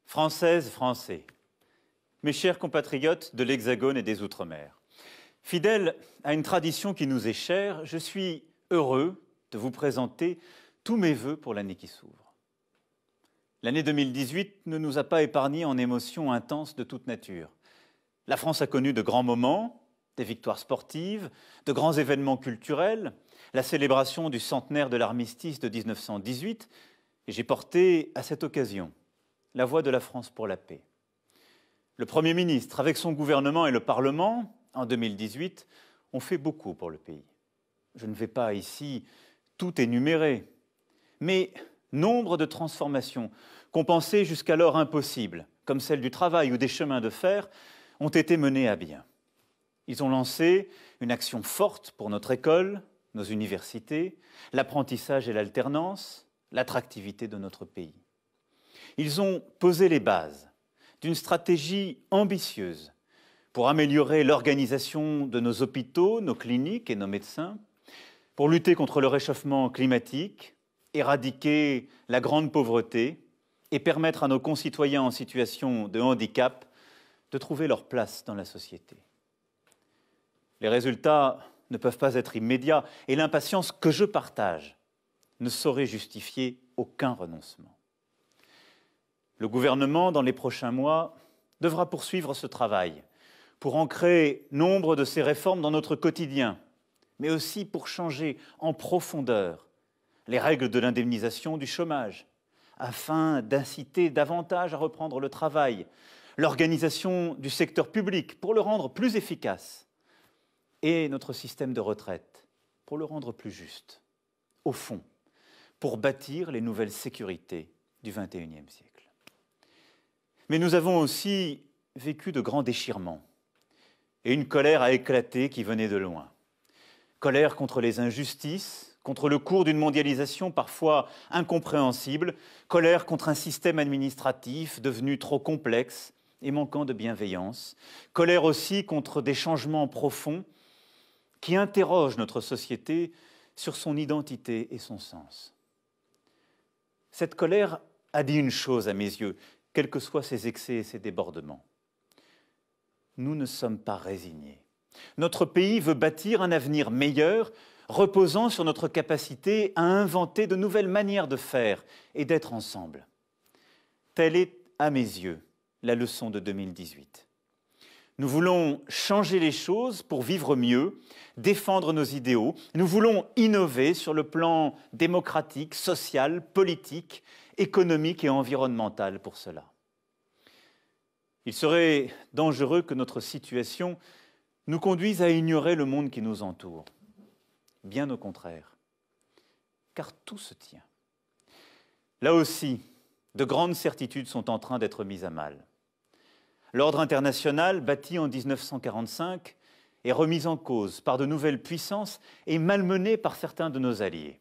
Françaises, Français, mes chers compatriotes de l'Hexagone et des Outre-mer, fidèle à une tradition qui nous est chère, je suis heureux de vous présenter tous mes vœux pour l'année qui s'ouvre. L'année 2018 ne nous a pas épargnés en émotions intenses de toute nature. La France a connu de grands moments, des victoires sportives, de grands événements culturels, la célébration du centenaire de l'armistice de 1918, et j'ai porté à cette occasion la voix de la France pour la paix. Le Premier ministre, avec son gouvernement et le Parlement, en 2018, ont fait beaucoup pour le pays. Je ne vais pas ici tout énumérer, mais nombre de transformations qu'on pensait jusqu'alors impossibles, comme celle du travail ou des chemins de fer, ont été menées à bien. Ils ont lancé une action forte pour notre école, nos universités, l'apprentissage et l'alternance, l'attractivité de notre pays. Ils ont posé les bases d'une stratégie ambitieuse pour améliorer l'organisation de nos hôpitaux, nos cliniques et nos médecins, pour lutter contre le réchauffement climatique, éradiquer la grande pauvreté et permettre à nos concitoyens en situation de handicap de trouver leur place dans la société. Les résultats ne peuvent pas être immédiats et l'impatience que je partage ne saurait justifier aucun renoncement. Le gouvernement, dans les prochains mois, devra poursuivre ce travail pour ancrer nombre de ces réformes dans notre quotidien, mais aussi pour changer en profondeur les règles de l'indemnisation du chômage, afin d'inciter davantage à reprendre le travail, l'organisation du secteur public pour le rendre plus efficace, et notre système de retraite pour le rendre plus juste, au fond, pour bâtir les nouvelles sécurités du XXIe siècle. Mais nous avons aussi vécu de grands déchirements et une colère a éclaté qui venait de loin. Colère contre les injustices, contre le cours d'une mondialisation parfois incompréhensible, colère contre un système administratif devenu trop complexe et manquant de bienveillance, colère aussi contre des changements profonds qui interrogent notre société sur son identité et son sens. Cette colère a dit une chose à mes yeux, quels que soient ses excès et ses débordements. Nous ne sommes pas résignés. Notre pays veut bâtir un avenir meilleur, reposant sur notre capacité à inventer de nouvelles manières de faire et d'être ensemble. Telle est, à mes yeux, la leçon de 2018. Nous voulons changer les choses pour vivre mieux, défendre nos idéaux. Nous voulons innover sur le plan démocratique, social, politique, économique et environnemental pour cela. Il serait dangereux que notre situation nous conduise à ignorer le monde qui nous entoure. Bien au contraire, car tout se tient. Là aussi, de grandes certitudes sont en train d'être mises à mal. L'ordre international, bâti en 1945, est remis en cause par de nouvelles puissances et malmené par certains de nos alliés.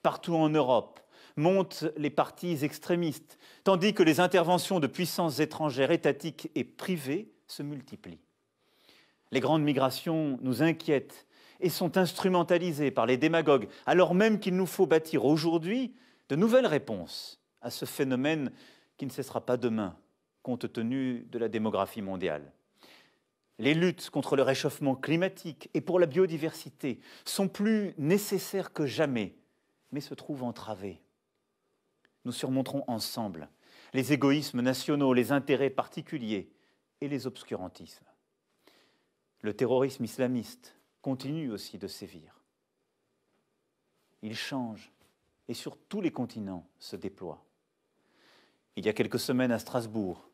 Partout en Europe montent les partis extrémistes, tandis que les interventions de puissances étrangères, étatiques et privées se multiplient. Les grandes migrations nous inquiètent et sont instrumentalisées par les démagogues, alors même qu'il nous faut bâtir aujourd'hui de nouvelles réponses à ce phénomène qui ne cessera pas demain, compte tenu de la démographie mondiale. Les luttes contre le réchauffement climatique et pour la biodiversité sont plus nécessaires que jamais, mais se trouvent entravées. Nous surmonterons ensemble les égoïsmes nationaux, les intérêts particuliers et les obscurantismes. Le terrorisme islamiste continue aussi de sévir. Il change et sur tous les continents se déploie. Il y a quelques semaines à Strasbourg,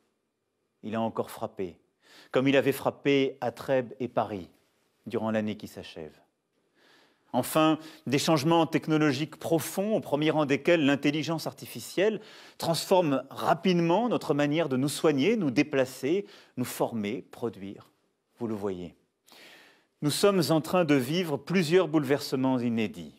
il a encore frappé, comme il avait frappé à Trèbes et Paris durant l'année qui s'achève. Enfin, des changements technologiques profonds, au premier rang desquels l'intelligence artificielle, transforment rapidement notre manière de nous soigner, nous déplacer, nous former, produire. Vous le voyez. Nous sommes en train de vivre plusieurs bouleversements inédits.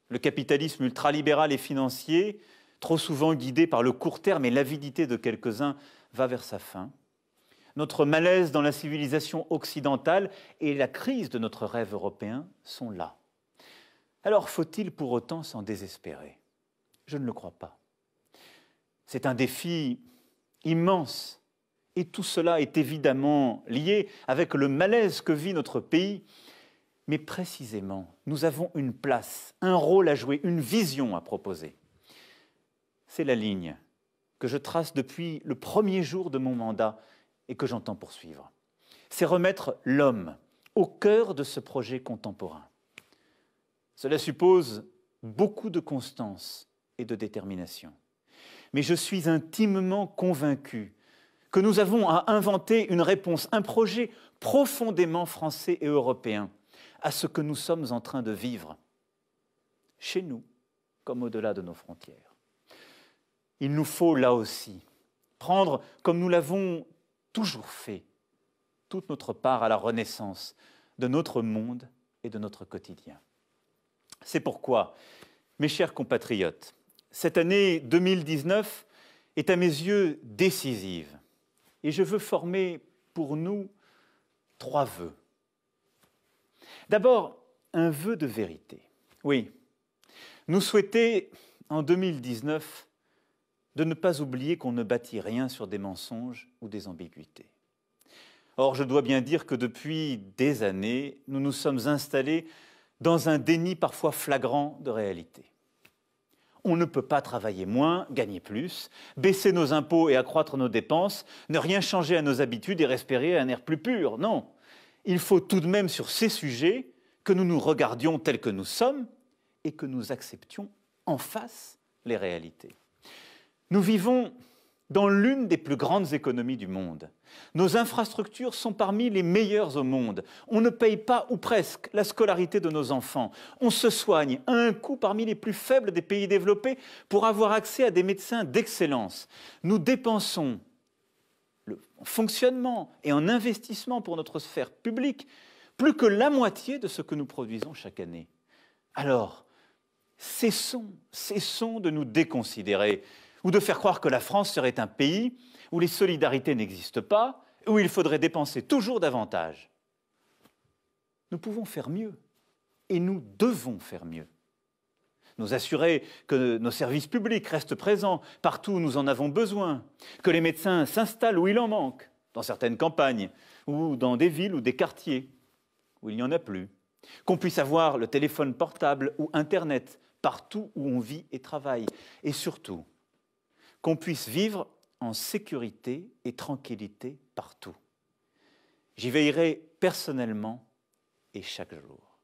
Le capitalisme ultralibéral et financier, trop souvent guidé par le court terme et l'avidité de quelques-uns, va vers sa fin. Notre malaise dans la civilisation occidentale et la crise de notre rêve européen sont là. Alors faut-il pour autant s'en désespérer? Je ne le crois pas. C'est un défi immense. Et tout cela est évidemment lié avec le malaise que vit notre pays. Mais précisément, nous avons une place, un rôle à jouer, une vision à proposer. C'est la ligne que je trace depuis le premier jour de mon mandat et que j'entends poursuivre. C'est remettre l'homme au cœur de ce projet contemporain. Cela suppose beaucoup de constance et de détermination. Mais je suis intimement convaincu que nous avons à inventer une réponse, un projet profondément français et européen à ce que nous sommes en train de vivre, chez nous comme au-delà de nos frontières. Il nous faut là aussi prendre, comme nous l'avons toujours fait, toute notre part à la renaissance de notre monde et de notre quotidien. C'est pourquoi, mes chers compatriotes, cette année 2019 est à mes yeux décisive. Et je veux former pour nous 3 vœux. D'abord, un vœu de vérité. Oui, nous souhaitons en 2019 de ne pas oublier qu'on ne bâtit rien sur des mensonges ou des ambiguïtés. Or, je dois bien dire que depuis des années, nous nous sommes installés dans un déni parfois flagrant de réalité. On ne peut pas travailler moins, gagner plus, baisser nos impôts et accroître nos dépenses, ne rien changer à nos habitudes et respirer un air plus pur. Non, il faut tout de même sur ces sujets que nous nous regardions tels que nous sommes et que nous acceptions en face les réalités. Nous vivons dans l'une des plus grandes économies du monde. Nos infrastructures sont parmi les meilleures au monde. On ne paye pas, ou presque, la scolarité de nos enfants. On se soigne à un coût parmi les plus faibles des pays développés pour avoir accès à des médecins d'excellence. Nous dépensons en fonctionnement et en investissement pour notre sphère publique plus que la moitié de ce que nous produisons chaque année. Alors, cessons de nous déconsidérer ou de faire croire que la France serait un pays où les solidarités n'existent pas, où il faudrait dépenser toujours davantage. Nous pouvons faire mieux, et nous devons faire mieux. Nous assurer que nos services publics restent présents partout où nous en avons besoin, que les médecins s'installent où il en manque, dans certaines campagnes, ou dans des villes ou des quartiers où il n'y en a plus, qu'on puisse avoir le téléphone portable ou Internet partout où on vit et travaille, et surtout, qu'on puisse vivre en sécurité et tranquillité partout. J'y veillerai personnellement et chaque jour.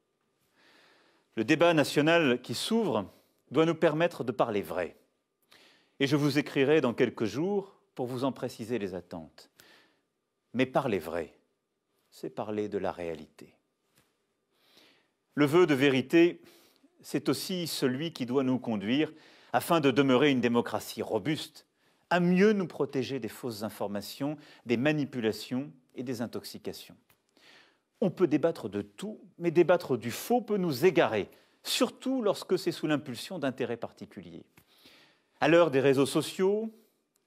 Le débat national qui s'ouvre doit nous permettre de parler vrai. Et je vous écrirai dans quelques jours pour vous en préciser les attentes. Mais parler vrai, c'est parler de la réalité. Le vœu de vérité, c'est aussi celui qui doit nous conduire afin de demeurer une démocratie robuste, à mieux nous protéger des fausses informations, des manipulations et des intoxications. On peut débattre de tout, mais débattre du faux peut nous égarer, surtout lorsque c'est sous l'impulsion d'intérêts particuliers. À l'heure des réseaux sociaux,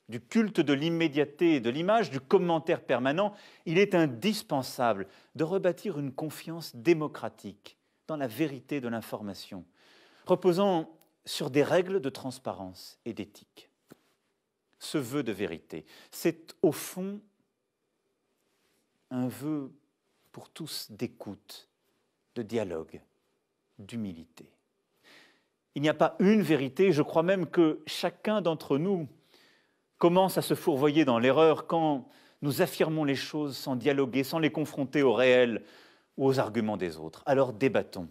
du culte de l'immédiateté et de l'image, du commentaire permanent, il est indispensable de rebâtir une confiance démocratique dans la vérité de l'information, reposant sur des règles de transparence et d'éthique. Ce vœu de vérité, c'est au fond un vœu pour tous d'écoute, de dialogue, d'humilité. Il n'y a pas une vérité, je crois même que chacun d'entre nous commence à se fourvoyer dans l'erreur quand nous affirmons les choses sans dialoguer, sans les confronter au réel ou aux arguments des autres. Alors débattons,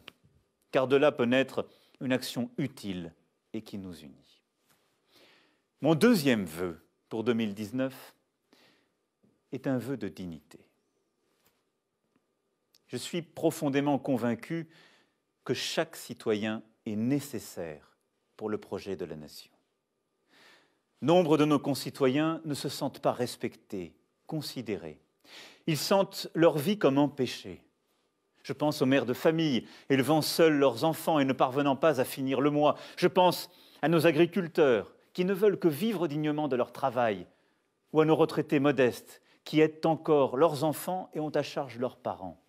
car de là peut naître une action utile et qui nous unit. Mon deuxième vœu pour 2019 est un vœu de dignité. Je suis profondément convaincu que chaque citoyen est nécessaire pour le projet de la nation. Nombre de nos concitoyens ne se sentent pas respectés, considérés. Ils sentent leur vie comme empêchée. Je pense aux mères de famille élevant seuls leurs enfants et ne parvenant pas à finir le mois. Je pense à nos agriculteurs qui ne veulent que vivre dignement de leur travail, ou à nos retraités modestes qui aident encore leurs enfants et ont à charge leurs parents.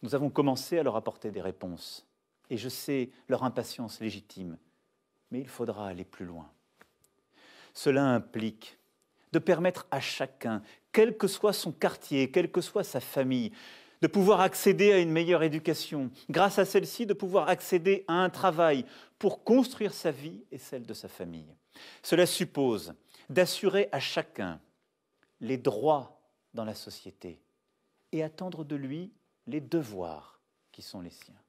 Nous avons commencé à leur apporter des réponses, et je sais leur impatience légitime, mais il faudra aller plus loin. Cela implique de permettre à chacun, quel que soit son quartier, quelle que soit sa famille, de pouvoir accéder à une meilleure éducation, grâce à celle-ci de pouvoir accéder à un travail pour construire sa vie et celle de sa famille. Cela suppose d'assurer à chacun les droits dans la société et attendre de lui les devoirs qui sont les siens.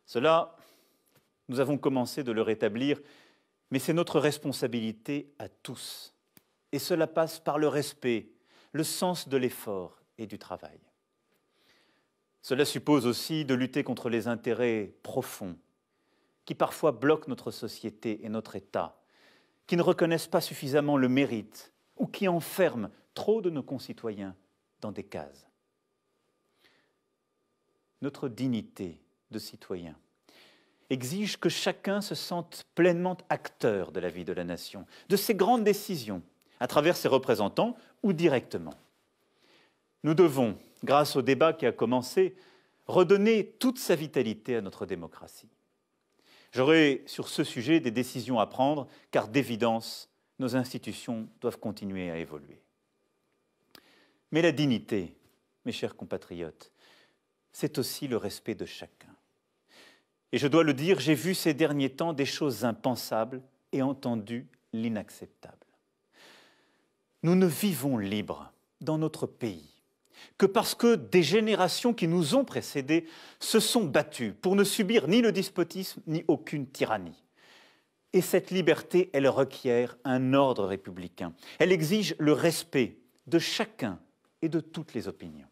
Cela, nous avons commencé de le rétablir, mais c'est notre responsabilité à tous. Et cela passe par le respect, le sens de l'effort et du travail. Cela suppose aussi de lutter contre les intérêts profonds qui parfois bloquent notre société et notre État, qui ne reconnaissent pas suffisamment le mérite ou qui enferment trop de nos concitoyens dans des cases. Notre dignité de citoyen exige que chacun se sente pleinement acteur de la vie de la nation, de ses grandes décisions, à travers ses représentants ou directement. Nous devons, grâce au débat qui a commencé, redonner toute sa vitalité à notre démocratie. J'aurai sur ce sujet des décisions à prendre, car d'évidence, nos institutions doivent continuer à évoluer. Mais la dignité, mes chers compatriotes, c'est aussi le respect de chacun. Et je dois le dire, j'ai vu ces derniers temps des choses impensables et entendu l'inacceptable. Nous ne vivons libres dans notre pays que parce que des générations qui nous ont précédés se sont battues pour ne subir ni le despotisme ni aucune tyrannie. Et cette liberté, elle requiert un ordre républicain. Elle exige le respect de chacun et de toutes les opinions.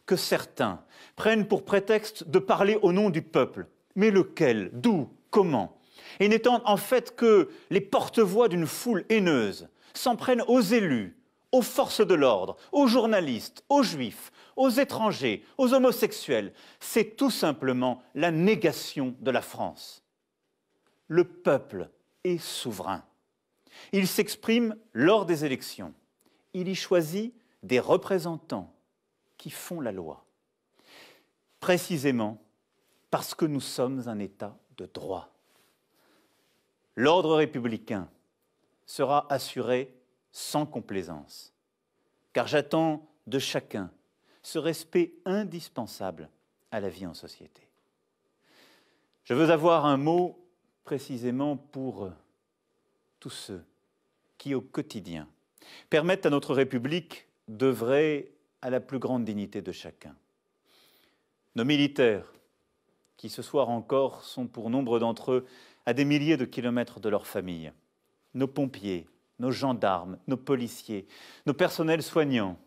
Que certains prennent pour prétexte de parler au nom du peuple, mais lequel, d'où, comment, et n'étant en fait que les porte-voix d'une foule haineuse, s'en prennent aux élus, aux forces de l'ordre, aux journalistes, aux juifs, aux étrangers, aux homosexuels. C'est tout simplement la négation de la France. Le peuple est souverain. Il s'exprime lors des élections. Il y choisit des représentants qui font la loi. Précisément parce que nous sommes un État de droit. L'ordre républicain sera assuré sans complaisance, car j'attends de chacun ce respect indispensable à la vie en société. Je veux avoir un mot précisément pour tous ceux qui, au quotidien, permettent à notre République d'œuvrer à la plus grande dignité de chacun. Nos militaires, qui ce soir encore sont pour nombre d'entre eux à des milliers de kilomètres de leur famille, nos pompiers, nos gendarmes, nos policiers, nos personnels soignants,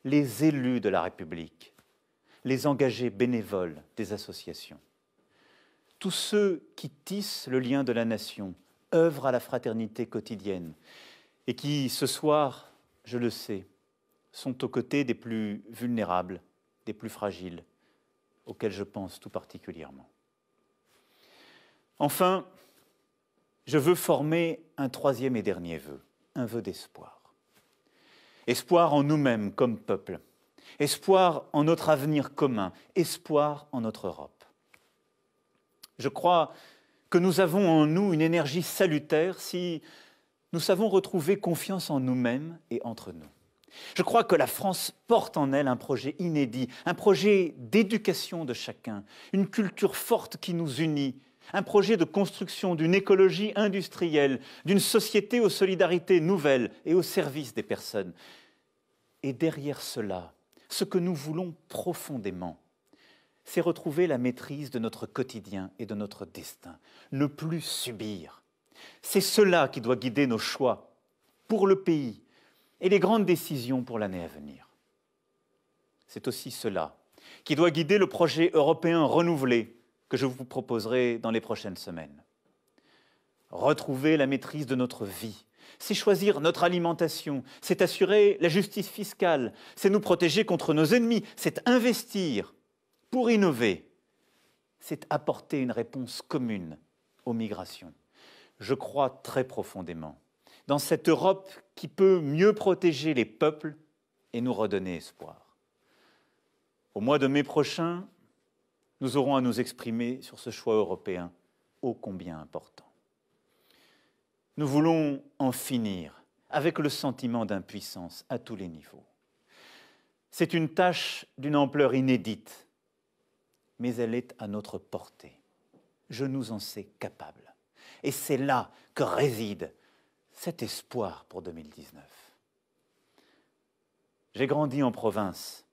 les élus de la République, les engagés bénévoles des associations. Tous ceux qui tissent le lien de la nation, œuvrent à la fraternité quotidienne et qui, ce soir, je le sais, sont aux côtés des plus vulnérables, des plus fragiles, auxquels je pense tout particulièrement. Enfin, je veux former un troisième et dernier vœu, un vœu d'espoir. Espoir en nous-mêmes comme peuple, espoir en notre avenir commun, espoir en notre Europe. Je crois que nous avons en nous une énergie salutaire si nous savons retrouver confiance en nous-mêmes et entre nous. Je crois que la France porte en elle un projet inédit, un projet d'éducation de chacun, une culture forte qui nous unit, un projet de construction d'une écologie industrielle, d'une société aux solidarités nouvelles et au service des personnes. Et derrière cela, ce que nous voulons profondément, c'est retrouver la maîtrise de notre quotidien et de notre destin, ne plus subir. C'est cela qui doit guider nos choix pour le pays et les grandes décisions pour l'année à venir. C'est aussi cela qui doit guider le projet européen renouvelé que je vous proposerai dans les prochaines semaines. Retrouver la maîtrise de notre vie, c'est choisir notre alimentation, c'est assurer la justice fiscale, c'est nous protéger contre nos ennemis, c'est investir pour innover, c'est apporter une réponse commune aux migrations. Je crois très profondément dans cette Europe qui peut mieux protéger les peuples et nous redonner espoir. Au mois de mai prochain, nous aurons à nous exprimer sur ce choix européen ô combien important. Nous voulons en finir avec le sentiment d'impuissance à tous les niveaux. C'est une tâche d'une ampleur inédite, mais elle est à notre portée. Je nous en sais capable. Et c'est là que réside cet espoir pour 2019. J'ai grandi en province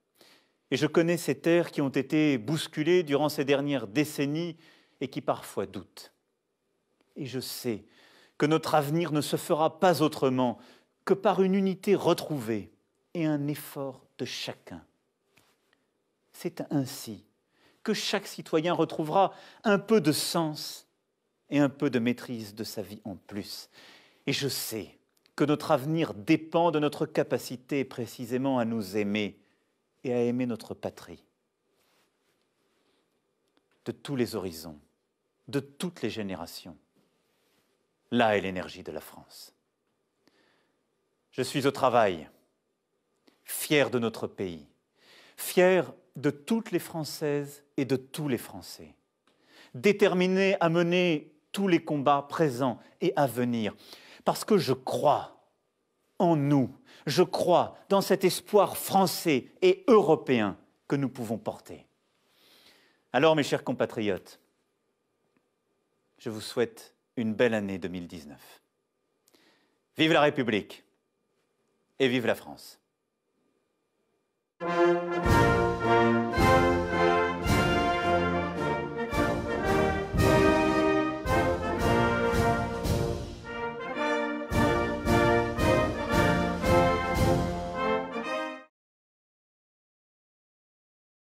et je connais ces terres qui ont été bousculées durant ces dernières décennies et qui parfois doutent. Et je sais que notre avenir ne se fera pas autrement que par une unité retrouvée et un effort de chacun. C'est ainsi que chaque citoyen retrouvera un peu de sens et un peu de maîtrise de sa vie en plus. Et je sais que notre avenir dépend de notre capacité précisément à nous aimer et à aimer notre patrie. De tous les horizons, de toutes les générations, là est l'énergie de la France. Je suis au travail, fier de notre pays, fier de toutes les Françaises et de tous les Français, déterminé à mener tous les combats présents et à venir, parce que je crois en nous, je crois dans cet espoir français et européen que nous pouvons porter. Alors, mes chers compatriotes, je vous souhaite une belle année 2019. Vive la République et vive la France.